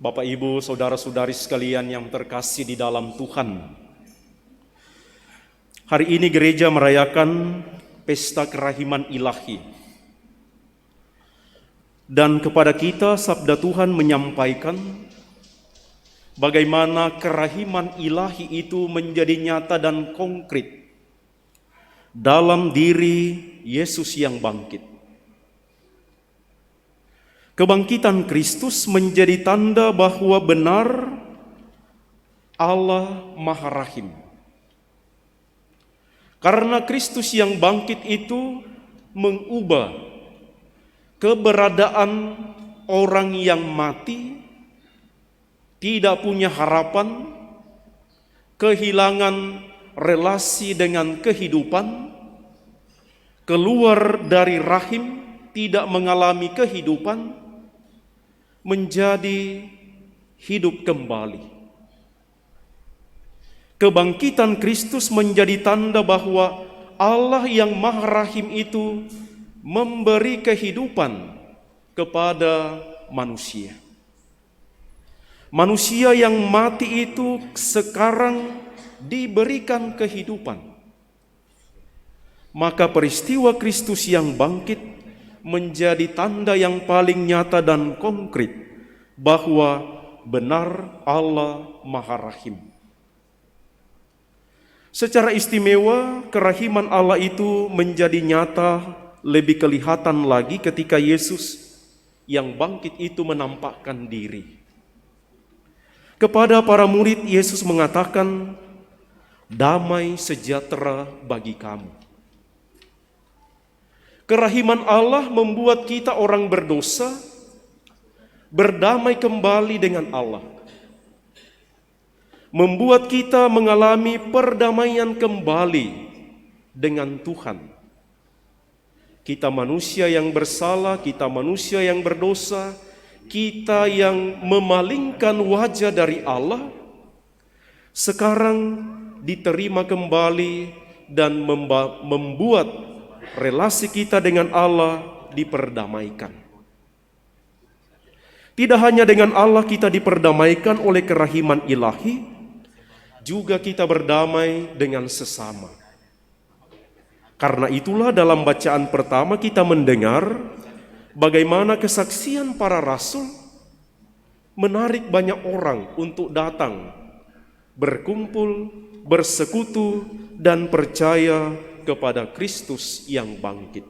Bapak, Ibu, saudara-saudari sekalian yang terkasih di dalam Tuhan. Hari ini gereja merayakan pesta kerahiman ilahi. Dan kepada kita sabda Tuhan menyampaikan bagaimana kerahiman ilahi itu menjadi nyata dan konkret dalam diri Yesus yang bangkit. Kebangkitan Kristus menjadi tanda bahwa benar Allah Maha Rahim. Karena Kristus yang bangkit itu mengubah keberadaan orang yang mati, tidak punya harapan, kehilangan relasi dengan kehidupan, keluar dari rahim, tidak mengalami kehidupan, menjadi hidup kembali. Kebangkitan Kristus menjadi tanda bahwa Allah yang Maha Rahim itu memberi kehidupan kepada manusia. Manusia yang mati itu sekarang diberikan kehidupan. Maka peristiwa Kristus yang bangkit menjadi tanda yang paling nyata dan konkret bahwa benar Allah Maha Rahim. Secara istimewa, kerahiman Allah itu menjadi nyata lebih kelihatan lagi ketika Yesus yang bangkit itu menampakkan diri. Kepada para murid, Yesus mengatakan, "Damai sejahtera bagi kamu." Kerahiman Allah membuat kita orang berdosa berdamai kembali dengan Allah. Membuat kita mengalami perdamaian kembali dengan Tuhan. Kita manusia yang bersalah, kita manusia yang berdosa, kita yang memalingkan wajah dari Allah, sekarang diterima kembali dan membuat relasi kita dengan Allah diperdamaikan. Tidak hanya dengan Allah kita diperdamaikan oleh kerahiman ilahi, juga kita berdamai dengan sesama. Karena itulah dalam bacaan pertama kita mendengar bagaimana kesaksian para rasul menarik banyak orang untuk datang, berkumpul, bersekutu, dan percaya kepada Kristus yang bangkit.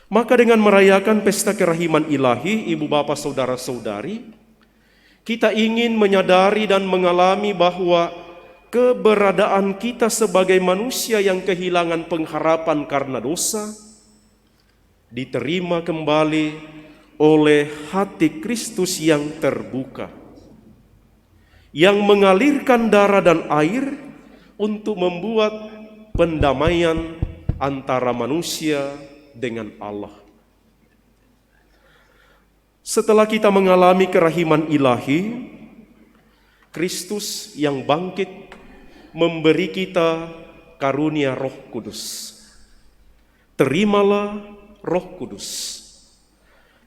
Maka dengan merayakan pesta kerahiman ilahi, ibu bapak saudara-saudari, kita ingin menyadari dan mengalami bahwa keberadaan kita sebagai manusia yang kehilangan pengharapan karena dosa diterima kembali oleh hati Kristus yang terbuka, yang mengalirkan darah dan air untuk membuat pendamaian antara manusia dengan Allah. Setelah kita mengalami kerahiman ilahi, Kristus yang bangkit memberi kita karunia Roh Kudus. Terimalah Roh Kudus.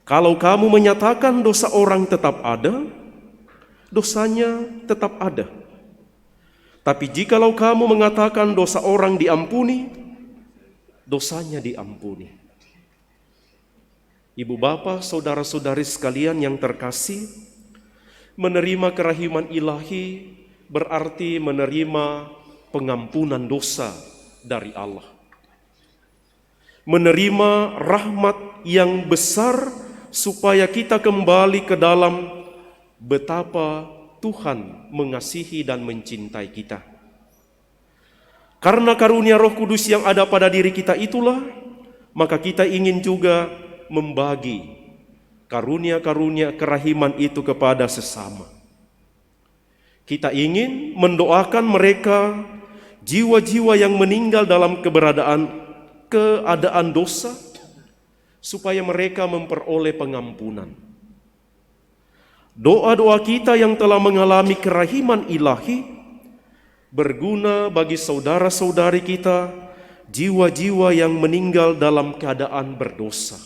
Kalau kamu menyatakan dosa orang tetap ada, dosanya tetap ada. Tapi jikalau kamu mengatakan dosa orang diampuni, dosanya diampuni. Ibu bapak, saudara-saudari sekalian yang terkasih, menerima kerahiman ilahi berarti menerima pengampunan dosa dari Allah. Menerima rahmat yang besar supaya kita kembali ke dalam betapa Tuhan mengasihi dan mencintai kita. Karena karunia Roh Kudus yang ada pada diri kita itulah, maka kita ingin juga membagi karunia-karunia kerahiman itu kepada sesama. Kita ingin mendoakan mereka, jiwa-jiwa yang meninggal dalam keadaan dosa, supaya mereka memperoleh pengampunan. Doa-doa kita yang telah mengalami kerahiman ilahi berguna bagi saudara-saudari kita, jiwa-jiwa yang meninggal dalam keadaan berdosa.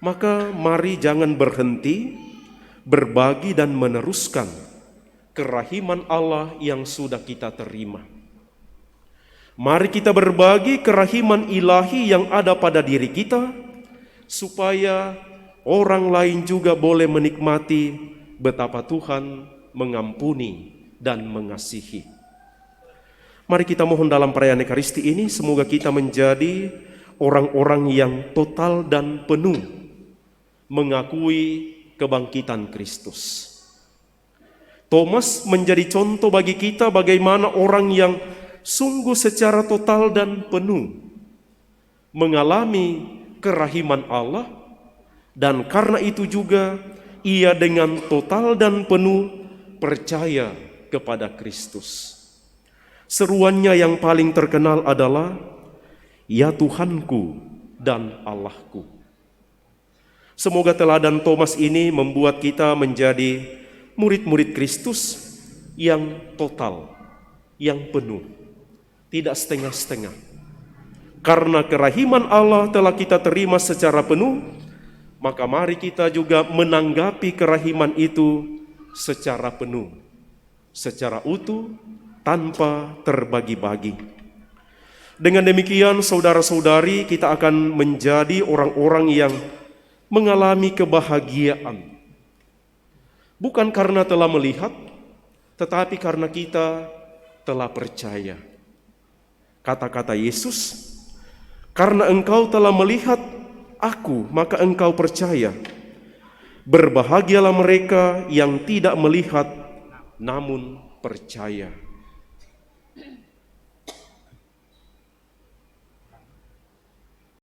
Maka mari jangan berhenti berbagi dan meneruskan kerahiman Allah yang sudah kita terima. Mari kita berbagi kerahiman ilahi yang ada pada diri kita, supaya orang lain juga boleh menikmati betapa Tuhan mengampuni dan mengasihi. Mari kita mohon dalam perayaan Ekaristi ini, semoga kita menjadi orang-orang yang total dan penuh mengakui kebangkitan Kristus. Thomas menjadi contoh bagi kita bagaimana orang yang sungguh secara total dan penuh mengalami kerahiman Allah, dan karena itu juga ia dengan total dan penuh percaya kepada Kristus. Seruannya yang paling terkenal adalah, "Ya Tuhanku dan Allahku." Semoga teladan Thomas ini membuat kita menjadi murid-murid Kristus yang total, yang penuh, tidak setengah-setengah. Karena kerahiman Allah telah kita terima secara penuh, maka mari kita juga menanggapi kerahiman itu secara penuh, secara utuh, tanpa terbagi-bagi. Dengan demikian, saudara-saudari, kita akan menjadi orang-orang yang mengalami kebahagiaan. Bukan karena telah melihat, tetapi karena kita telah percaya. Kata-kata Yesus, "Karena engkau telah melihat Aku, maka engkau percaya. Berbahagialah mereka yang tidak melihat, namun percaya."